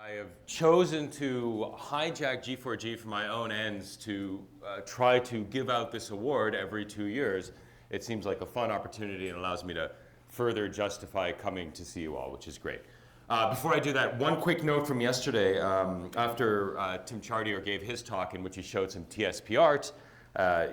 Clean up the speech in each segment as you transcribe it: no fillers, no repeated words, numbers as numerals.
I have chosen to hijack G4G for my own ends to try to give out this award every 2 years. It seems like a fun opportunity and allows me to further justify coming to see you all, which is great. Before I do that, one quick note from yesterday. After Tim Chartier gave his talk in which he showed some TSP art,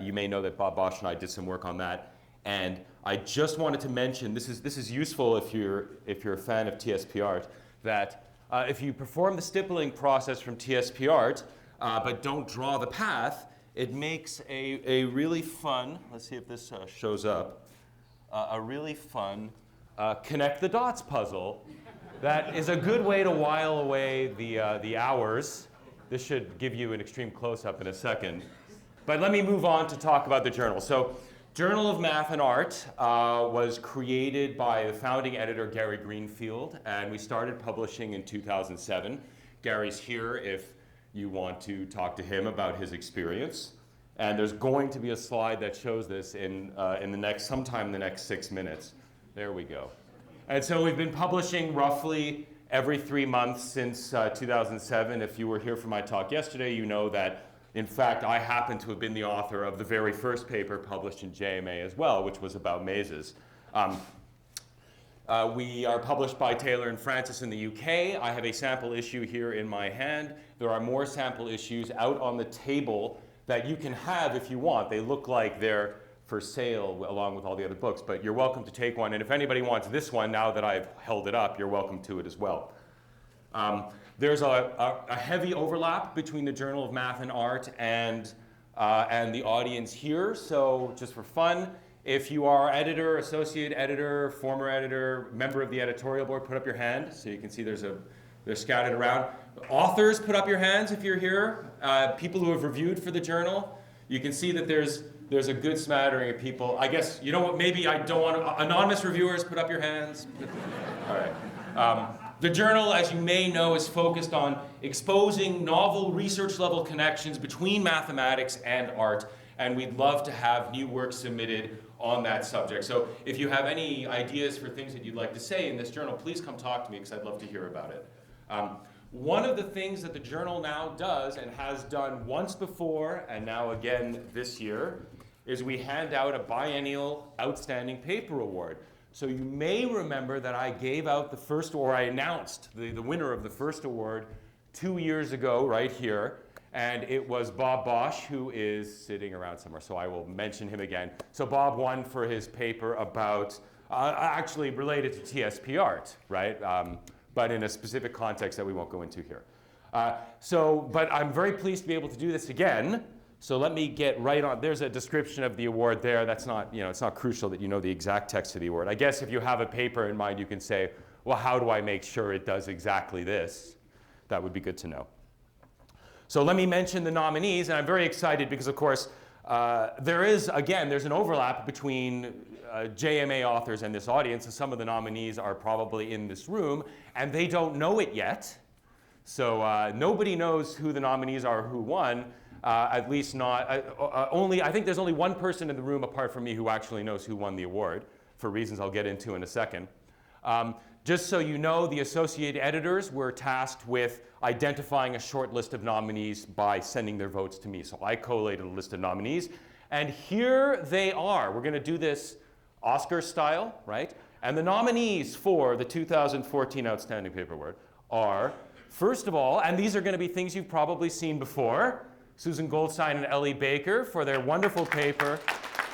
you may know that Bob Bosch and I did some work on that. And I just wanted to mention, this is useful if you're a fan of TSP art, that if you perform the stippling process from TSP art, but don't draw the path, it makes a really fun, let's see if this shows up, a really fun connect the dots puzzle. That is a good way to while away the hours. This should give you an extreme close-up in a second. But let me move on to talk about the journal. So, Journal of Math and Art was created by the founding editor, Gary Greenfield, and we started publishing in 2007. Gary's here if you want to talk to him about his experience. And there's going to be a slide that shows this sometime in the next 6 minutes. There we go. And so we've been publishing roughly every 3 months since 2007. If you were here for my talk yesterday, you know that in fact, I happen to have been the author of the very first paper published in JMA as well, which was about mazes. We are published by Taylor and Francis in the UK. I have a sample issue here in my hand. There are more sample issues out on the table that you can have if you want. They look like they're for sale along with all the other books, but you're welcome to take one. And if anybody wants this one, now that I've held it up, you're welcome to it as well. There's a heavy overlap between the Journal of Math and Art and the audience here. So just for fun, if you are editor, associate editor, former editor, member of the editorial board, put up your hand. So you can see they're scattered around. Authors, put up your hands if you're here. People who have reviewed for the journal. You can see that there's a good smattering of people. I guess, you know what, maybe I don't want to, anonymous reviewers, put up your hands. All right. The journal, as you may know, is focused on exposing novel research-level connections between mathematics and art, and we'd love to have new work submitted on that subject. So if you have any ideas for things that you'd like to say in this journal, please come talk to me because I'd love to hear about it. One of the things that the journal now does and has done once before and now again this year is we hand out a biennial Outstanding Paper Award. So you may remember that I gave out the first, or I announced the winner of the first award 2 years ago right here. And it was Bob Bosch, who is sitting around somewhere, so I will mention him again. So Bob won for his paper about, actually related to TSP art, right? But in a specific context that we won't go into here. But I'm very pleased to be able to do this again. So let me get right on. There's a description of the award there. That's not, it's not crucial that you know the exact text of the award. I guess if you have a paper in mind, you can say, well, how do I make sure it does exactly this? That would be good to know. So let me mention the nominees, and I'm very excited because, of course, there's an overlap between JMA authors and this audience, and some of the nominees are probably in this room, and they don't know it yet. So nobody knows who the nominees are, who won. At least not, I think there's only one person in the room apart from me who actually knows who won the award, for reasons I'll get into in a second. Just so you know, the associate editors were tasked with identifying a short list of nominees by sending their votes to me. So I collated a list of nominees, and here they are. We're going to do this Oscar style, right? And the nominees for the 2014 Outstanding Paper Award are, first of all, and these are going to be things you've probably seen before, Susan Goldstein and Ellie Baker for their wonderful paper.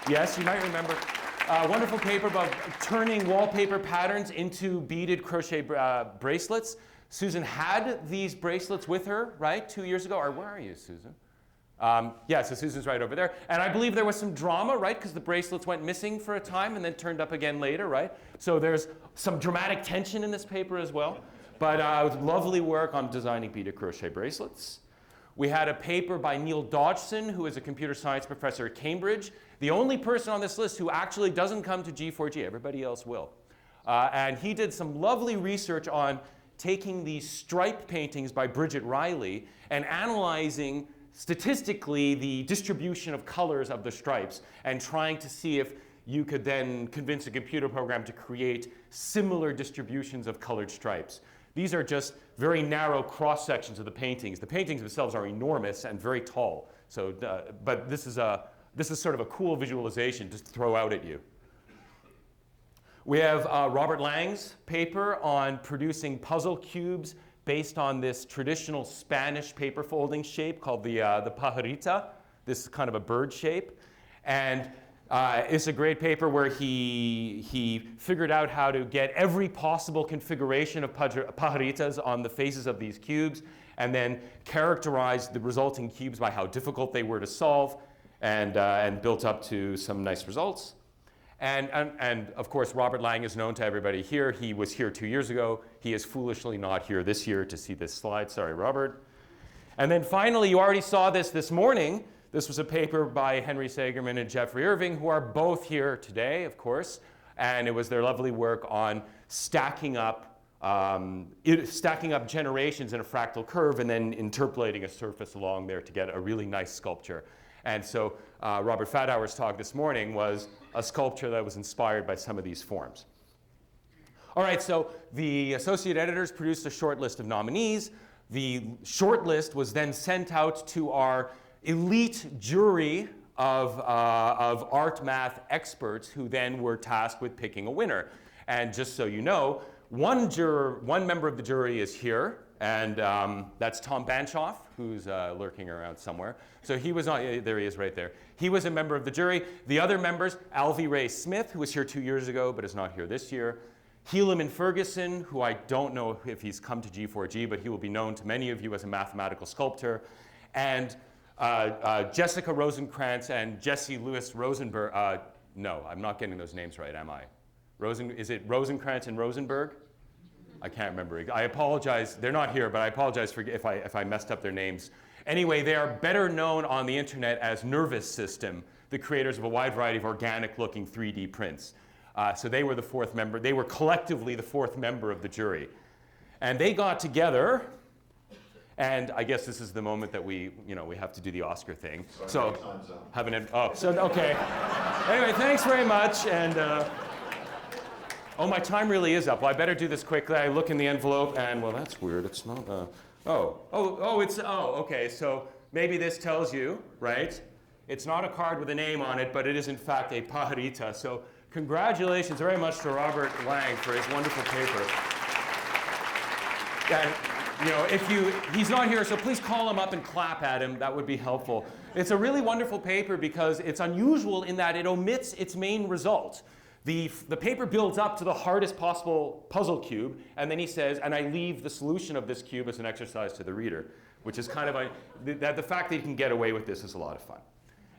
Yes, you might remember. Wonderful paper about turning wallpaper patterns into beaded crochet bracelets. Susan had these bracelets with her, right, 2 years ago. Or where are you, Susan? Yeah, so Susan's right over there. And I believe there was some drama, right, because the bracelets went missing for a time and then turned up again later, right? So there's some dramatic tension in this paper as well. But it was lovely work on designing beaded crochet bracelets. We had a paper by Neil Dodgson, who is a computer science professor at Cambridge, the only person on this list who actually doesn't come to G4G. Everybody else will. And he did some lovely research on taking these stripe paintings by Bridget Riley and analyzing statistically the distribution of colors of the stripes and trying to see if you could then convince a computer program to create similar distributions of colored stripes. These are just very narrow cross sections of the paintings. The paintings themselves are enormous and very tall. So, but this is sort of a cool visualization just to throw out at you. We have Robert Lang's paper on producing puzzle cubes based on this traditional Spanish paper folding shape called the pajarita. This is kind of a bird shape. And it's a great paper where he figured out how to get every possible configuration of pajaritas on the faces of these cubes, and then characterized the resulting cubes by how difficult they were to solve, and built up to some nice results. And of course, Robert Lang is known to everybody here. He was here 2 years ago. He is foolishly not here this year to see this slide. Sorry, Robert. And then finally, you already saw this morning. This was a paper by Henry Sagerman and Jeffrey Irving, who are both here today, of course. And it was their lovely work on stacking up generations in a fractal curve and then interpolating a surface along there to get a really nice sculpture. And so Robert Fadhauer's talk this morning was a sculpture that was inspired by some of these forms. All right, so the associate editors produced a short list of nominees. The short list was then sent out to our elite jury of art math experts, who then were tasked with picking a winner. And just so you know, one member of the jury is here, and that's Tom Banshoff, who's lurking around somewhere. So he was on, there he is right there. He was a member of the jury. The other members, Alvy Ray Smith, who was here 2 years ago but is not here this year. Helaman Ferguson, who I don't know if he's come to G4G, but he will be known to many of you as a mathematical sculptor. And Jessica Rosenkrantz and Jesse Lewis Rosenberg. No, I'm not getting those names right, am I? Is it Rosenkrantz and Rosenberg? I can't remember. I apologize. They're not here, but I apologize for if I messed up their names. Anyway, they are better known on the internet as Nervous System, the creators of a wide variety of organic-looking 3D prints. So they were the fourth member. They were collectively the fourth member of the jury. And they got together, and I guess this is the moment that we have to do the Oscar thing. Sorry, okay. Anyway, thanks very much. And oh, my time really is up. Well, I better do this quickly. I look in the envelope, and well, that's weird. It's not. Okay. So maybe this tells you, right? It's not a card with a name on it, but it is in fact a pajarita. So congratulations very much to Robert Lang for his wonderful paper. And he's not here, so please call him up and clap at him. That would be helpful. It's a really wonderful paper because it's unusual in that it omits its main result. The paper builds up to the hardest possible puzzle cube, and then he says, and I leave the solution of this cube as an exercise to the reader, which is kind of the fact that you can get away with this is a lot of fun.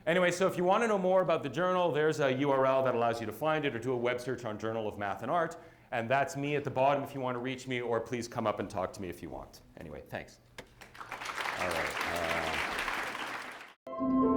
Anyway, so if you want to know more about the journal, there's a URL that allows you to find it, or do a web search on Journal of Math and Art. And that's me at the bottom if you want to reach me, or please come up and talk to me if you want. Anyway, thanks. All right.